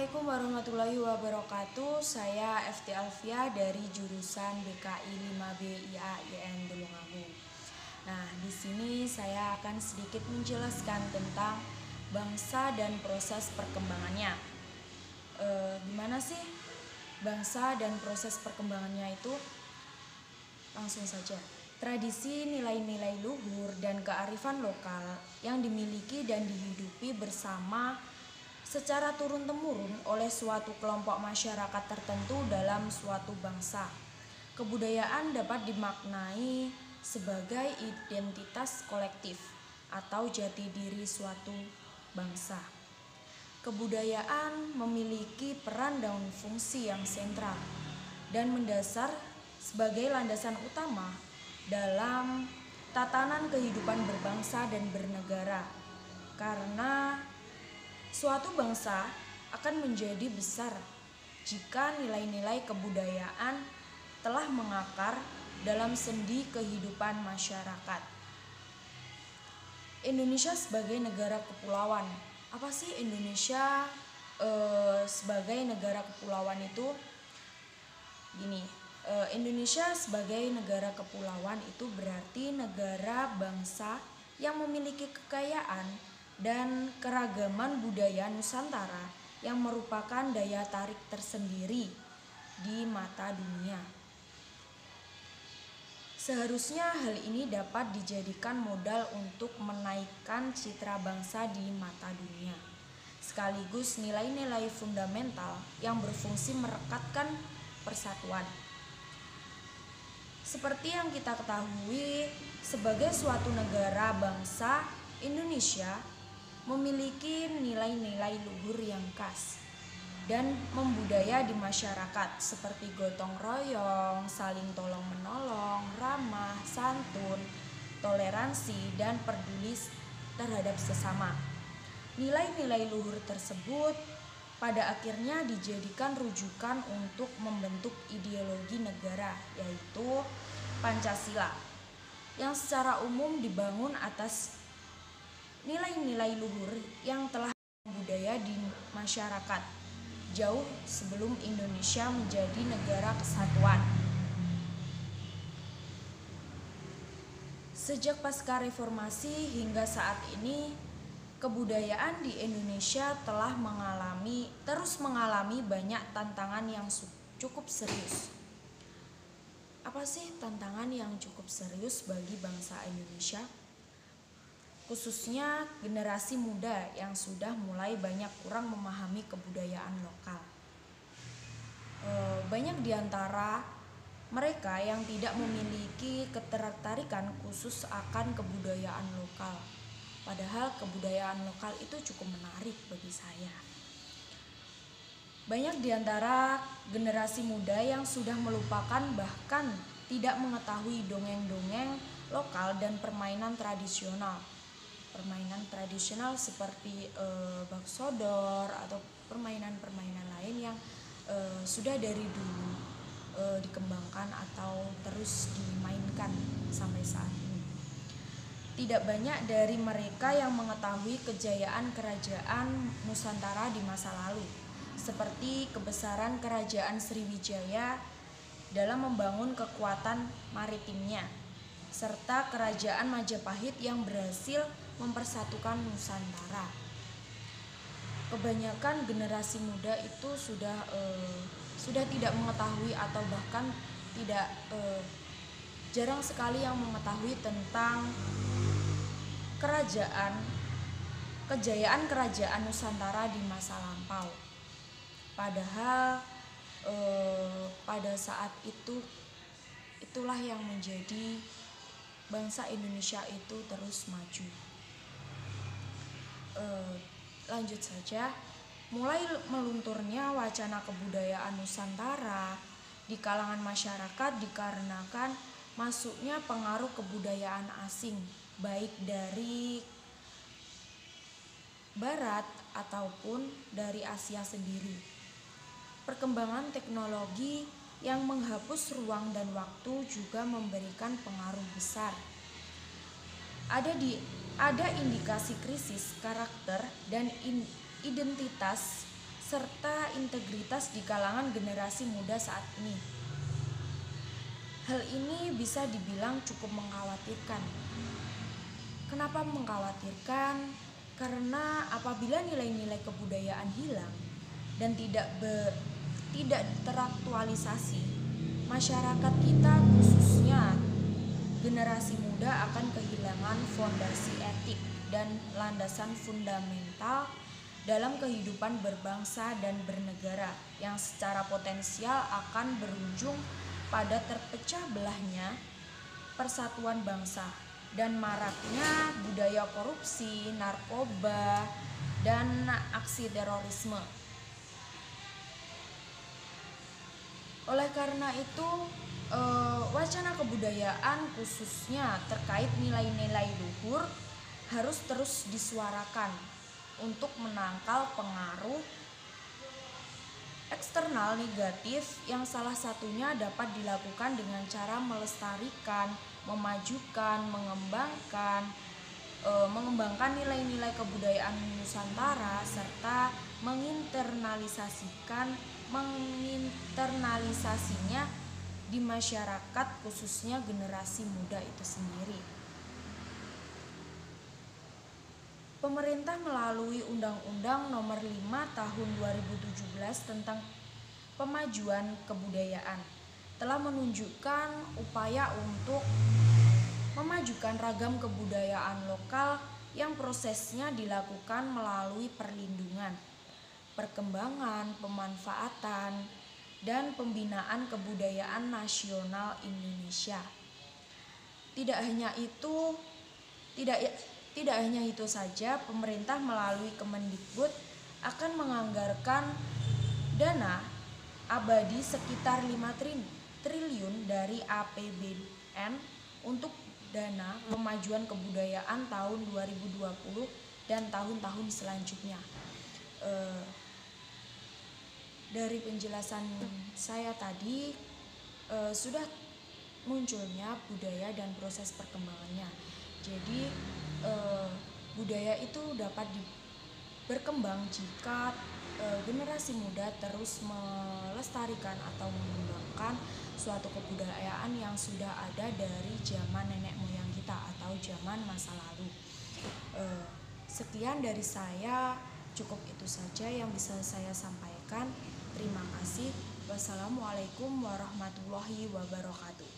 Assalamualaikum warahmatullahi wabarakatuh. Saya FT Alfia dari jurusan BKI 5B IAIN Tulungagung. Nah, di sini saya akan sedikit menjelaskan tentang bangsa dan proses perkembangannya. Gimana sih bangsa dan proses perkembangannya itu? Langsung saja. Tradisi, nilai-nilai luhur, dan kearifan lokal yang dimiliki dan dihidupi bersama secara turun-temurun oleh suatu kelompok masyarakat tertentu dalam suatu bangsa. Kebudayaan dapat dimaknai sebagai identitas kolektif atau jati diri suatu bangsa. Kebudayaan memiliki peran dan fungsi yang sentral dan mendasar sebagai landasan utama dalam tatanan kehidupan berbangsa dan bernegara, karena suatu bangsa akan menjadi besar jika nilai-nilai kebudayaan telah mengakar dalam sendi kehidupan masyarakat. Indonesia sebagai negara kepulauan. Apa sih Indonesia sebagai negara kepulauan itu? Gini, Indonesia sebagai negara kepulauan itu berarti negara bangsa yang memiliki kekayaan dan keragaman budaya Nusantara yang merupakan daya tarik tersendiri di mata dunia. Seharusnya hal ini dapat dijadikan modal untuk menaikkan citra bangsa di mata dunia, sekaligus nilai-nilai fundamental yang berfungsi merekatkan persatuan. Seperti yang kita ketahui, sebagai suatu negara bangsa, Indonesia memiliki nilai-nilai luhur yang khas dan membudaya di masyarakat seperti gotong royong, saling tolong menolong, ramah, santun, toleransi, dan peduli terhadap sesama. Nilai-nilai luhur tersebut pada akhirnya dijadikan rujukan untuk membentuk ideologi negara, yaitu Pancasila, yang secara umum dibangun atas nilai-nilai luhur yang telah budaya di masyarakat jauh sebelum Indonesia menjadi negara kesatuan. Sejak pasca reformasi hingga saat ini, kebudayaan di Indonesia terus mengalami banyak tantangan yang cukup serius. Apa sih tantangan yang cukup serius bagi bangsa Indonesia? Khususnya generasi muda yang sudah mulai banyak kurang memahami kebudayaan lokal. Banyak di antara mereka yang tidak memiliki ketertarikan khusus akan kebudayaan lokal. Padahal kebudayaan lokal itu cukup menarik bagi saya. Banyak di antara generasi muda yang sudah melupakan bahkan tidak mengetahui dongeng-dongeng lokal dan permainan tradisional. Permainan tradisional seperti baksodor atau permainan-permainan lain yang sudah dari dulu dikembangkan atau terus dimainkan sampai saat ini. Tidak banyak dari mereka yang mengetahui kejayaan kerajaan Nusantara di masa lalu, seperti kebesaran kerajaan Sriwijaya dalam membangun kekuatan maritimnya, serta kerajaan Majapahit yang berhasil mempersatukan Nusantara. Kebanyakan generasi muda itu sudah tidak mengetahui atau bahkan jarang sekali yang mengetahui tentang kejayaan kerajaan Nusantara di masa lampau. Padahal pada saat itulah yang menjadi bangsa Indonesia itu terus maju. Lanjut saja, mulai melunturnya wacana kebudayaan Nusantara di kalangan masyarakat dikarenakan masuknya pengaruh kebudayaan asing, baik dari Barat ataupun dari Asia sendiri. Perkembangan teknologi yang menghapus ruang dan waktu juga memberikan pengaruh besar. Ada indikasi krisis karakter dan identitas serta integritas di kalangan generasi muda saat ini. Hal ini bisa dibilang cukup mengkhawatirkan. Kenapa mengkhawatirkan? Karena apabila nilai-nilai kebudayaan hilang dan tidak teraktualisasi, masyarakat kita khususnya generasi muda akan kehilangan fondasi etik dan landasan fundamental dalam kehidupan berbangsa dan bernegara yang secara potensial akan berujung pada terpecah belahnya persatuan bangsa dan maraknya budaya korupsi, narkoba, dan aksi terorisme. Oleh karena itu, wacana kebudayaan khususnya terkait nilai-nilai luhur harus terus disuarakan untuk menangkal pengaruh eksternal negatif yang salah satunya dapat dilakukan dengan cara melestarikan, memajukan, mengembangkan nilai-nilai kebudayaan Nusantara serta menginternalisasinya di masyarakat khususnya generasi muda itu sendiri. Pemerintah melalui Undang-Undang Nomor 5 Tahun 2017 tentang Pemajuan Kebudayaan telah menunjukkan upaya untuk memajukan ragam kebudayaan lokal yang prosesnya dilakukan melalui perlindungan, perkembangan, pemanfaatan, dan pembinaan kebudayaan nasional Indonesia. Tidak hanya itu saja, pemerintah melalui Kemendikbud akan menganggarkan dana abadi sekitar 5 triliun dari APBN untuk dana pemajuan kebudayaan tahun 2020 dan tahun-tahun selanjutnya. Dari penjelasan saya tadi sudah munculnya budaya dan proses perkembangannya. Jadi budaya itu dapat berkembang jika generasi muda terus melestarikan atau mengembangkan suatu kebudayaan yang sudah ada dari zaman nenek moyang kita atau zaman masa lalu. Sekian dari saya, cukup itu saja yang bisa saya sampaikan. Terima kasih. Wassalamualaikum warahmatullahi wabarakatuh.